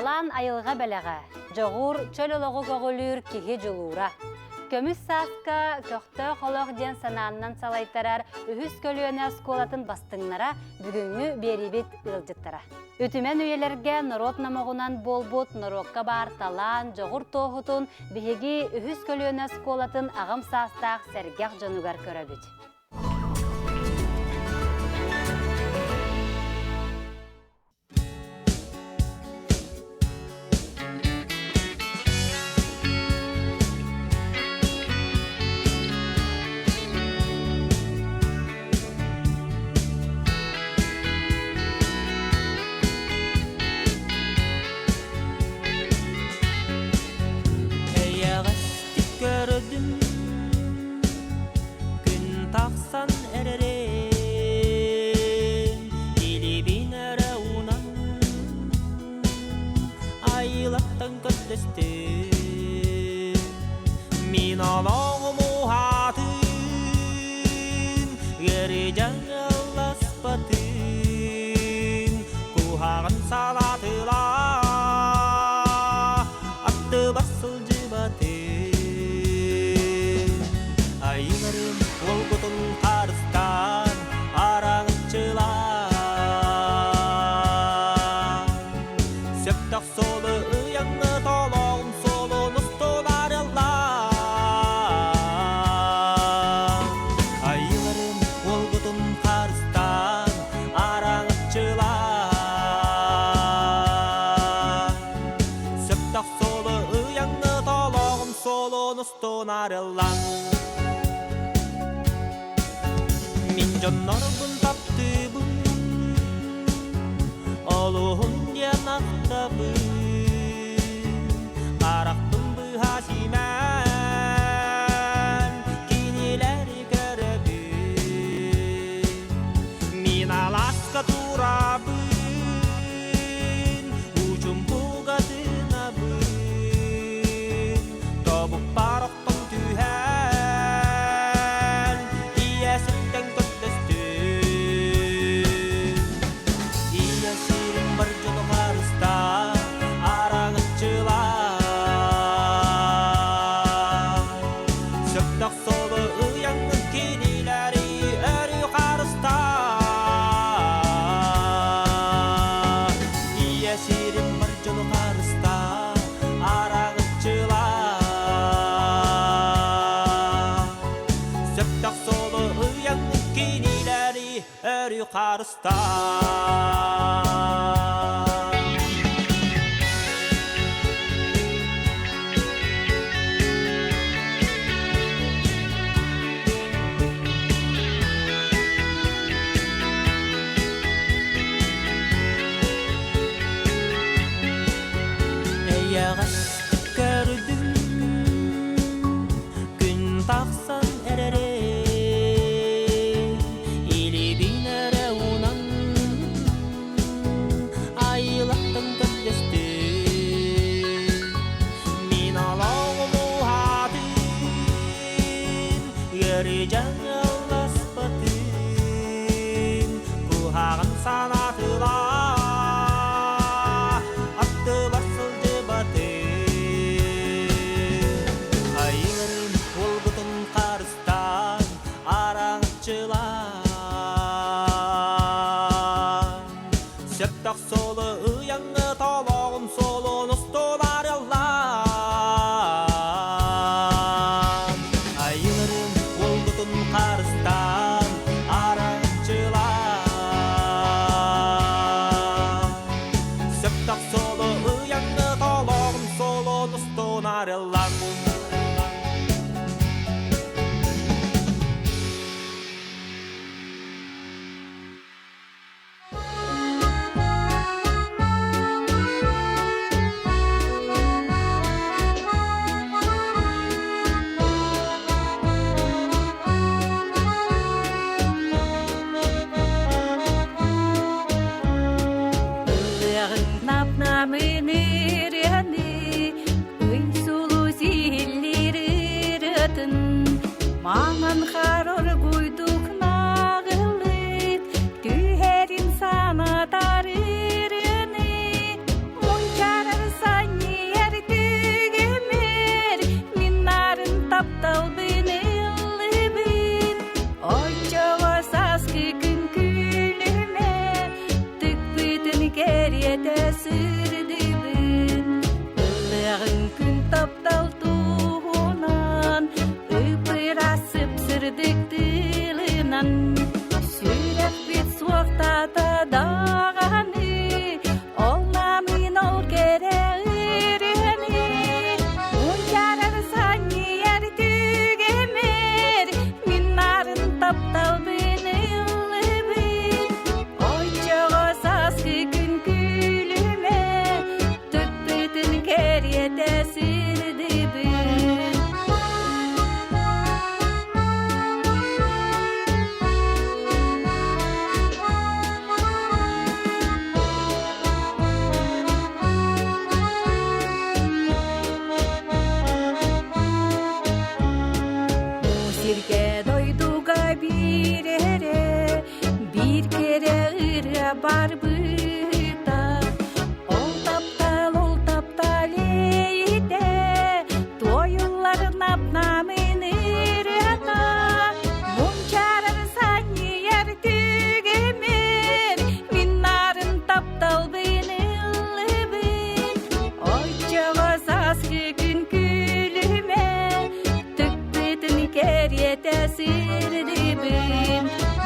Талан айылға бәләға, жоғур чөл олығы көғілір кеге жылуыра. Көміс сасқа көқті қолық ден сананынан салайтарар үхіс көліөне сколатын бастыңнара бүгінгі беребет ұлжыттара. Үтімен үйелерге нұрот намағынан болбут, нұрокка бар талан, жоғур тоғытын, бігеге үхіс көліөне сколатын ағым састақ сәргяқ жанугар көрөбіт. барбыта. Ол таптал ейде, тойылларын апнамын ырета. Мунчарын санияр түгемер, миннарын таптал быйнылыбын. Ойчығы сасқы күн күліме, түкпетін керете сырдыбын.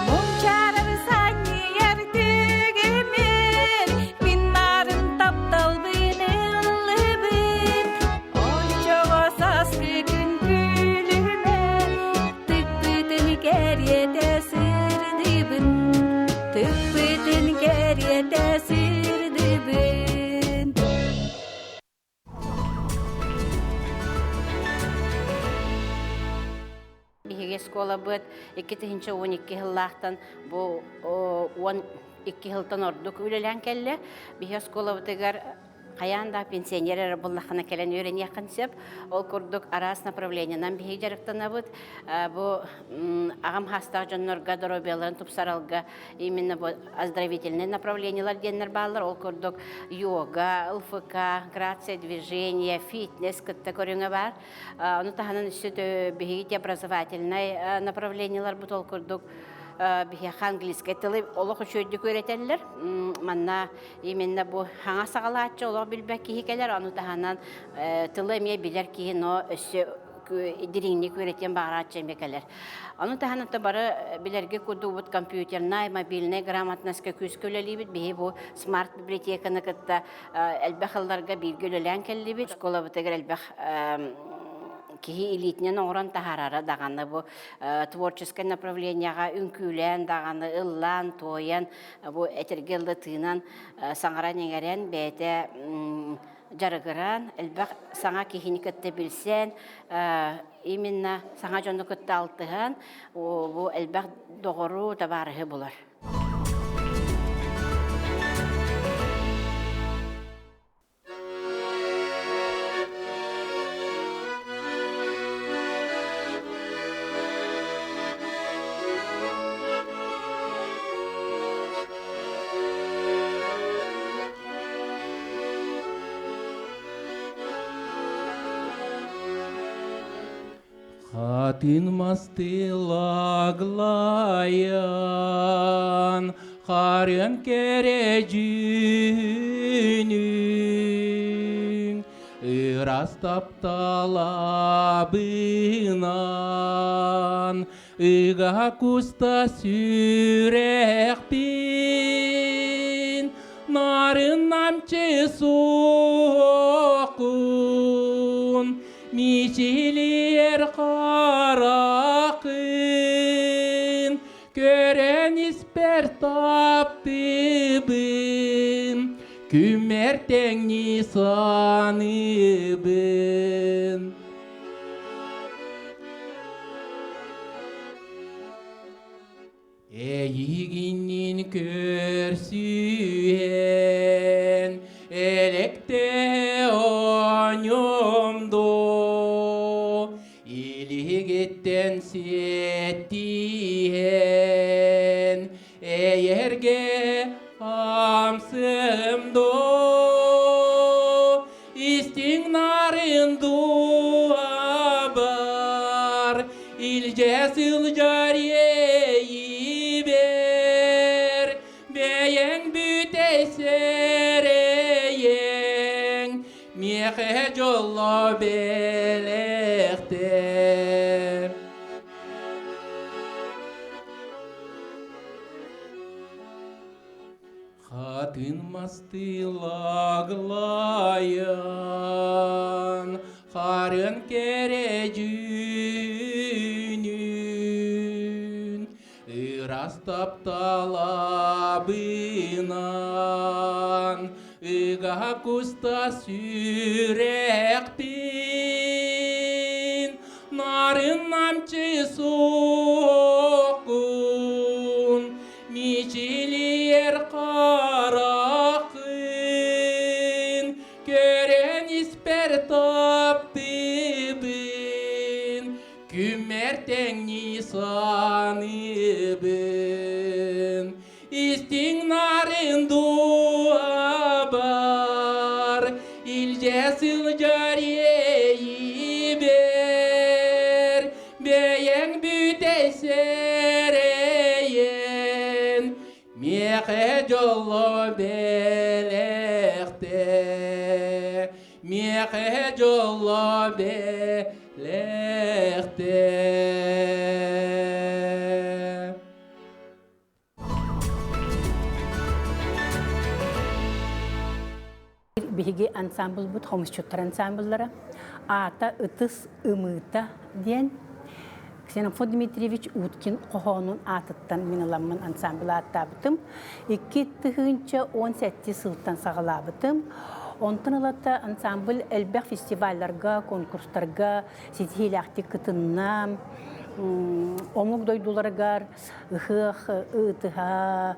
Мунчарын санияр түгемер, миннарын таптал быйнылыбын. Ойчығы сасқы күн күліме, түкпетін керете сырдыбын. Түкпетін керете сырдыбын. Биһиге школа быт 2-12 хыллахтан бу 12 хылтан ордук үлелән келле. Биһиге школа бытыгар каянда пенсионерлер буллахына келен өрен якынсып, ол курдук арас направлениянан биһиге жарыктана бут. Бу агам хастак жоннорга доробияларын тупсаралга именно бу оздоровительные направлениялар деннер баллар. Ол курдук йога, ЛФК, грация, движение, фитнес кытта көрүңө бар. Аны таханын үстү биһиге образовательный направлениялар бут. Ол курдук биһиге английский тылы олох үчөйдү көрөтеллер. Манна именно бу хаңа сагалаатчы олох билбек кихикелер. Аны таханан тылы эмие билер кихи но өссө диринни көрөтен багаратчы эмекелер. Аны таханатта бары билерге куду бут компьютерный, мобильный грамотностька күз көлөлүбүт. Биһи бу смарт библиотеканы кытта элбахалларга билгөлөлөн келлибит. Школа бутегер элбах кихи элитнен оңран тахарара даганы бу творческое направленияга үнкүлен даганы ыллан тоян бу этергелды тыынан саңара неңерен бете жарыгыран элбак саңа кихини кытты билсен именно саңа жону кытты алтыган бу элбак догору табарыгы булар. Хатын мастылаглаян, харен кережүнүн, ырас тапталабынан, ыга куста сүрекпин, нарын намчы соқун, мичилер қарақын, көрен испер таптыбын, күмертең нисаныбын. Эйигинин көрсүйен, электе оңомдо, илигеттен сеттиен, эйерге амсымдо, истиң нарынду абар, илжесыл жарейи бер, бейең бүтесерейең, меқе жолла белектер. Хатын мастылаглаян, харын кережүнүн, ырас тапталабынан, ыга куста сүрекпин, нарын намчы соқун, мичилер қарақын, көрен испер таптыбын, күмертең нисаныбын. Истиң нарын Ағайын дуа бар, илжесіл жарейі бер, бейің бүтесерейін, меқе жолы белекте, меқе жолы белекте. Биһиги ансамбль бут хомусчуттар ансамбльлары ата ытыс ымыта диен Ксенофон Дмитриевич Уткин қоғонун атыттан миналаммын ансамбль аттабытым 2017 сылтан сағалабытым. Онтын ылата ансамбль әлбәқ фестивальларға, конкурстарға, сетхиляхти кытынна, омлук дойдуларгар, ыхых, ытыға,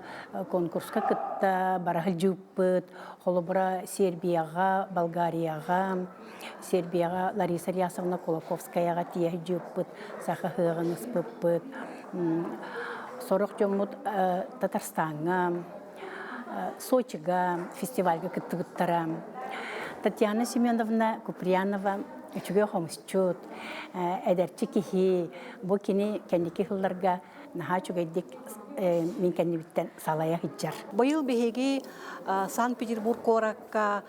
конкурска кытта, барахыл жуппыт, холобра Сербияға, Болгарияға, Сербияға Лариса Рясовна Колоковскаяға тие жуппыт, сақы хығын ыспыппыт, сорық жомут Татарстанға, Сочиға, фестивальға кыттыбыттара. Татьяна Семеновна Куприянова үчүгө хомусчут, эдерчи кихи, бу кини кенники хылларга наха чугайдик min кеннибиттен салая хиджар. Быйыл биһиги Санкт-Петербург коракка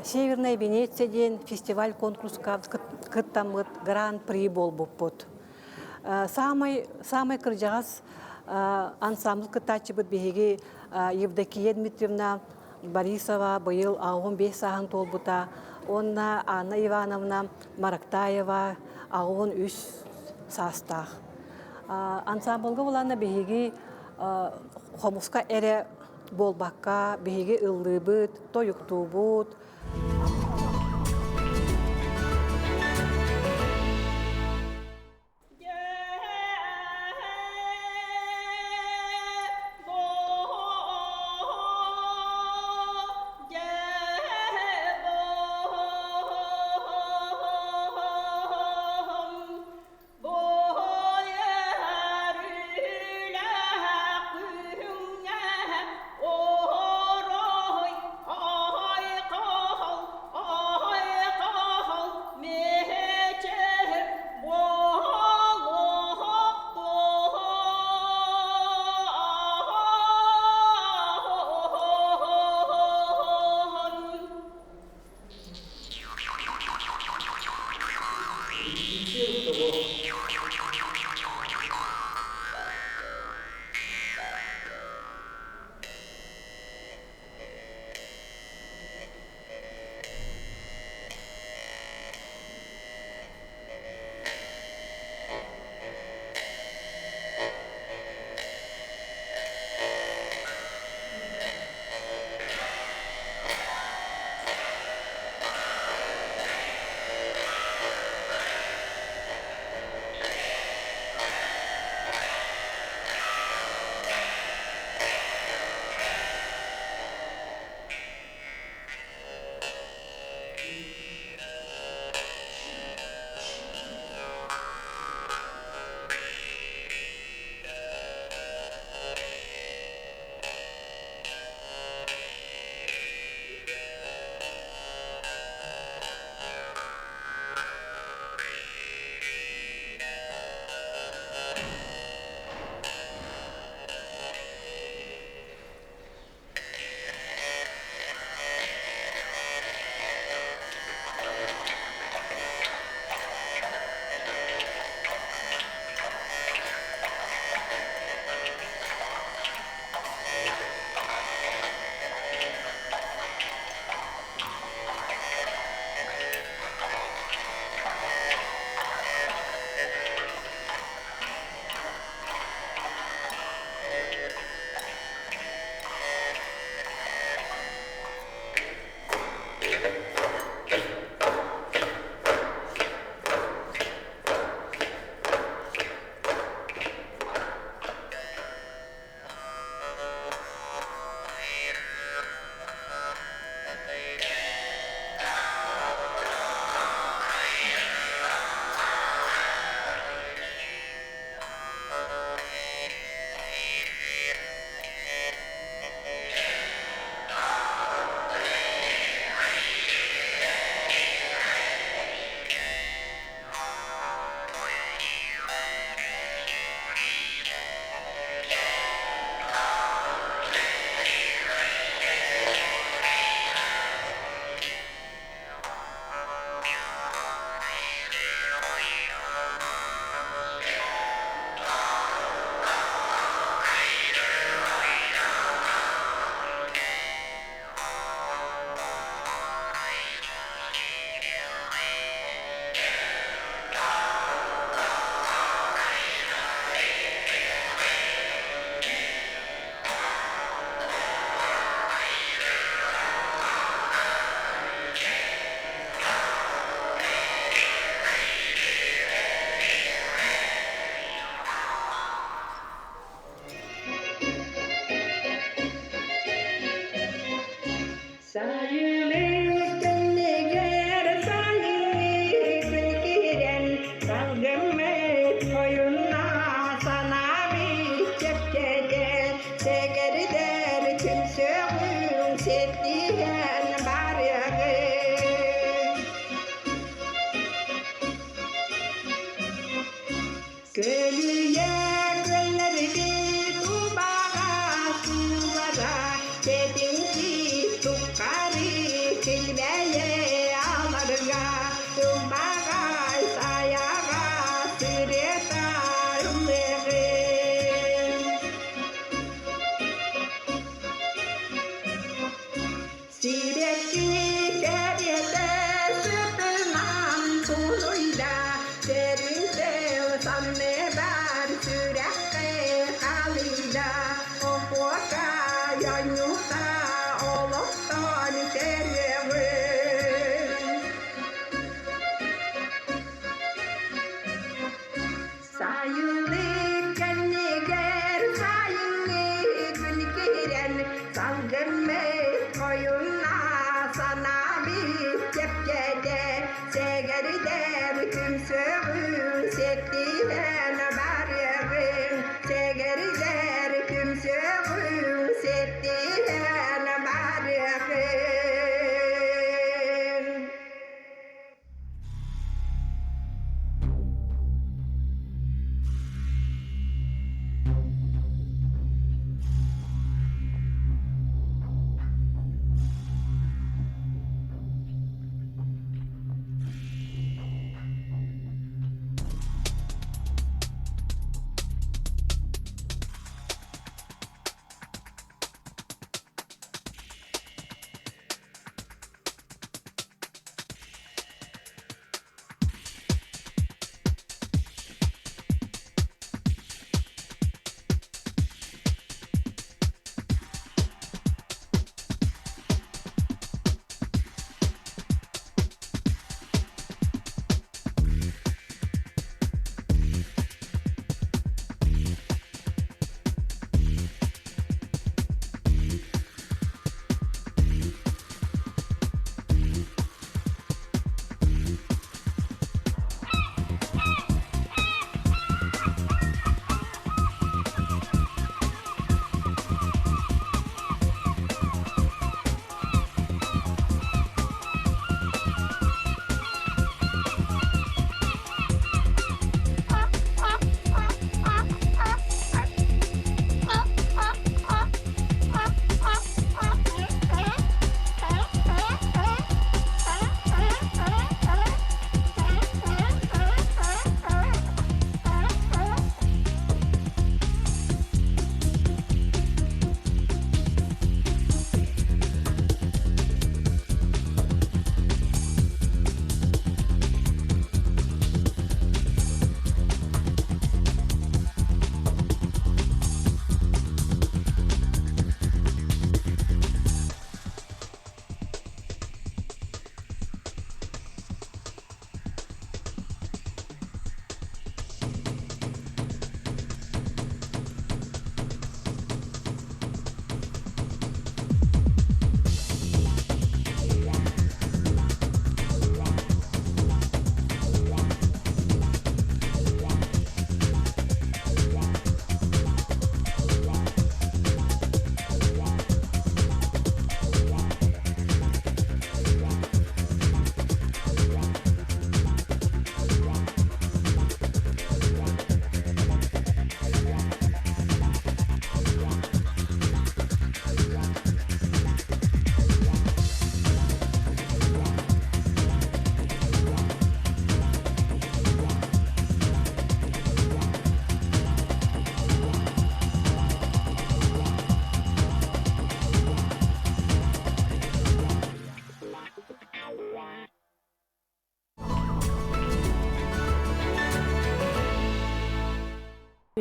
Северная Венеция ден фестиваль конкурска кыттамыт гран-при болбуппут. Самый кыржагас ансамбль кытачыбыт биһиги Евдокия Дмитриевна Борисова быйыл 15 сахан толбута. Онна Анна Ивановна Марактаева 13 састах. Ансамбльга буланна биһиги хомуска эре болбакка, биһиги ыллыбыт, тоюктубут. Oh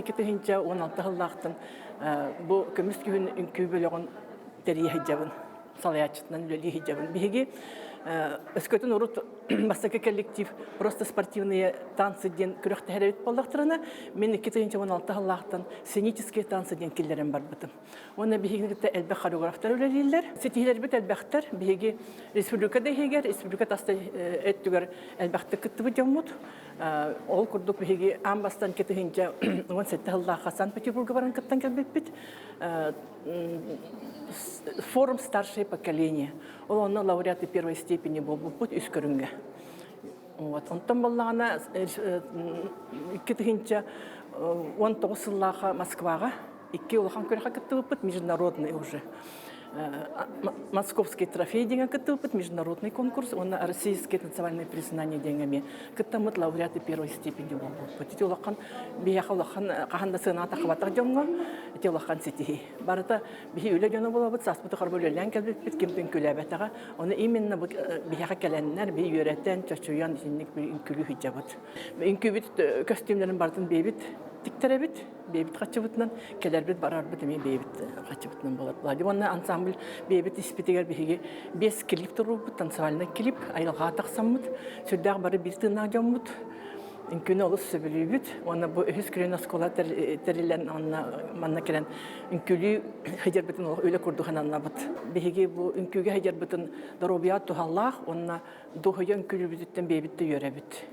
китехинче 16 хыллахтын бу көмүс күн үнкү бөлөгөн терие хижабын салаячтан үлели хижабын биги өскөтүн урут басака коллектив просто спортивные танцы ден күрөктө хәрәбит болдактырына мен 2016 хыллахтан сценические танцы ден киллерем бар бутым. Оны бигигите элбе хореографтар үлелилер. Сетилер бит элбәхтер биги республикада хегер республика таста эттүгөр элбәхтә кытты жомут. Ол курдук биги амбастан кетегинче 17 хыллаха Санкт-Петербурга баран кыттан келбеп бит. Форум старшее поколение. Он лауреаты первой степени был путь из Көрүнгө. Вот. Он там была она 19 сыллаха Москвага, 2 улахан көрөккө кытты путь международный уже. Московский трофей деген кытты международный конкурс, он российское национальное признание деңеме. Кыттамыт лауреаты первой степени был путь. Эти улахан бияха улахан каханда сына тахватак жонго, эти улахан сети. Барыта бихи үле жона болобут, саспыты карбөлөлөн келбеп бит кемден күләбәтага. Оны именно бияха келеннер би үйрәтен чачуян динник бир күлү хиҗабыт. Инкүбит костюмнарын бардын бебит тиктеребит, бебит качыбытынан келербит барарбыт эми бебит качыбытынан болот. Владимирна ансамбль бебит испитигер биги 5 клип турубут, танцевальный клип, айылга таксаммыт, сүрдәг бары бир тына жоммут. Инкүне олус сөбүлүбүт, оны бу өз крена школа терилен манна келен инкүлү хәҗәрбитен өйлө курдухан аннабыт. Биги бу инкүгө хәҗәрбитен даробият тухаллах, онна дохоян күлүбүттен бебитте йөрәбит.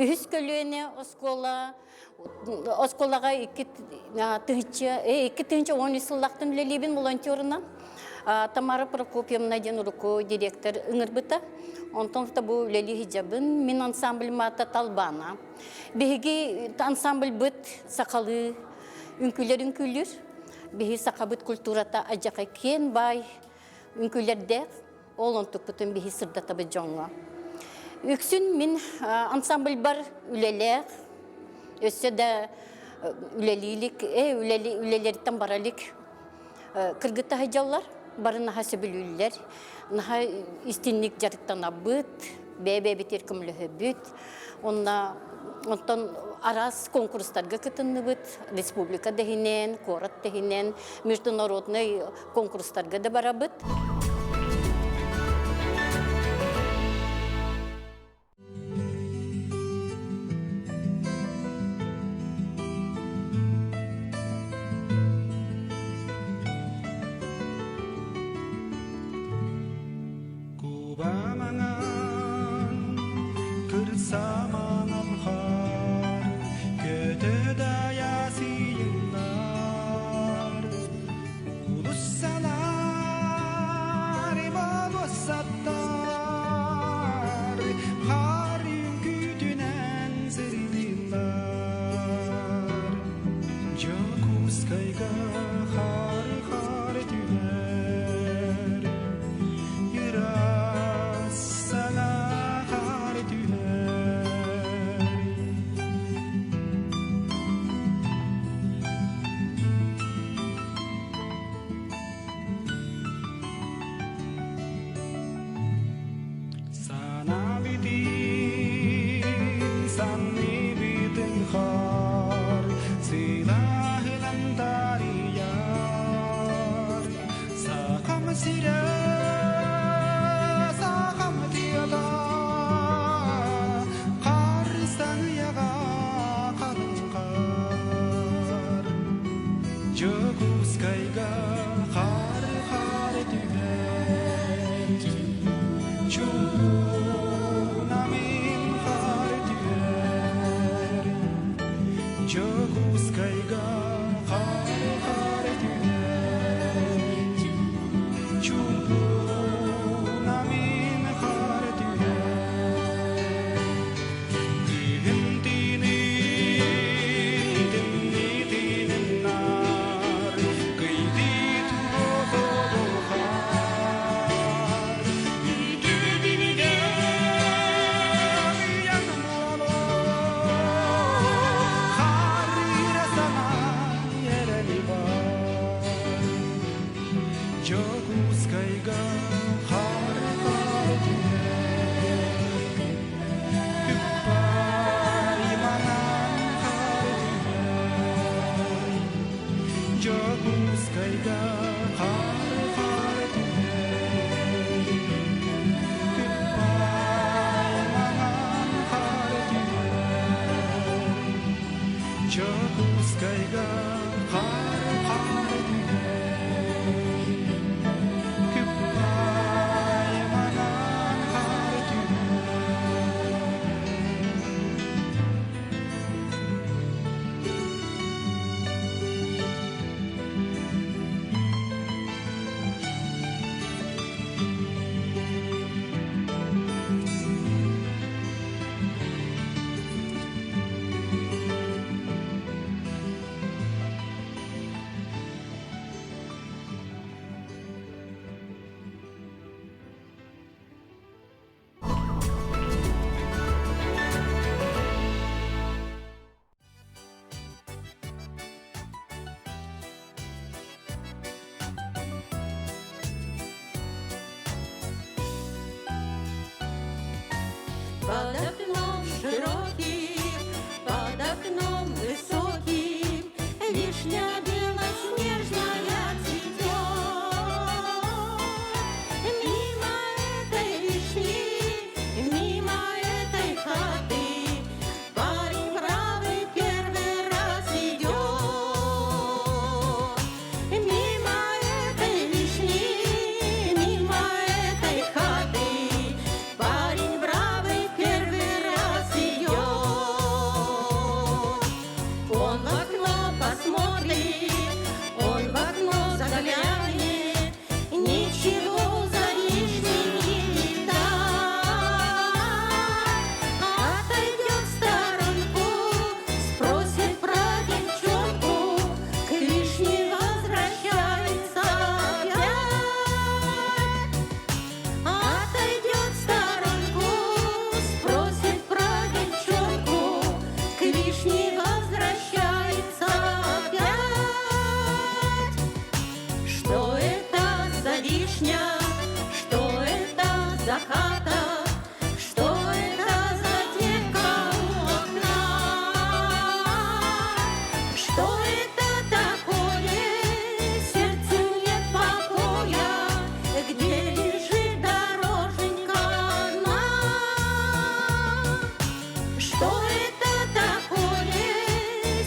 Үһүс көлүөнө осколага iki тыгынчы 10 сыллактын үлелибин волонтерына Тамара Прокопьевна ден руко директор ыңырбыта. Онтон бу үлели хиджабын мен ансамбль мата талбана. Биги ансамбль быт сакалы үнкүлөр. Биги сакабыт культурата ажака кен бай үнкүлөрдө ол онтук бүтүн биги сырда табы жоңго. Үксүн мен ансамбль бар үлелер. Өссө да үлелилик, үлелерден баралик кыргытта хажаллар, барына хасы білүүлер, наха истинник жарыктан абыт, бәбе битер күмлөһө бүт, онтон арас конкурстарга кытынны быт, республика дехинен, город дехинен, международный конкурстарга да барабыт. Что это такое? Сердцу нет покоя. Где лежит дороженька одна? Что это такое?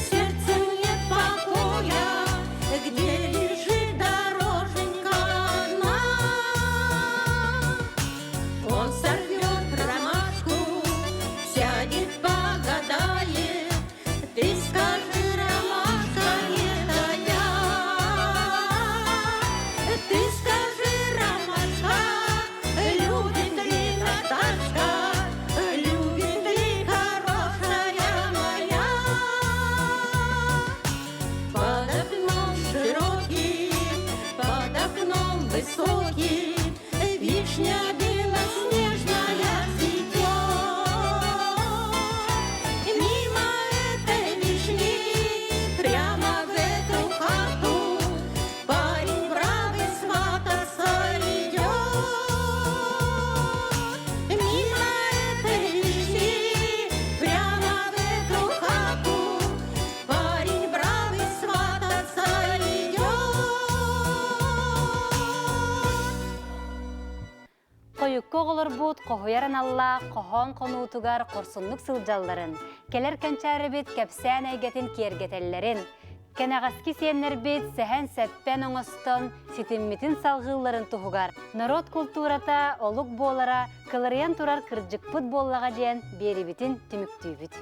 Сердцу нет покоя. Где лежит дороженька одна? Он сорвет ромашку, сядет, погадает. Ты скажи, ромашка, это я. Ты скажи, ромашка, любит ли Наташка, любит ли хорошая моя? Под окном широким, под окном высоким вишня белоснежная цветет. Мимо этой вишни прямо в эту хату парень бравый свататься идет. Мимо этой вишни прямо в эту хату парень бравый свататься идет. Коюкка олар бут, қохуяран алла, қохон қонуутугар қорсунлук сылжалларын, келер канчары бит кәпсән әйгетін кергетеллерин, кәнағаски сеннер бит сәһән сәппән оңостон ситиммитин салғылларын туһугар, народ культурата олук болара, кылырыян турар кырджыкпыт боллаға жен берибитин түмүктүүбүт.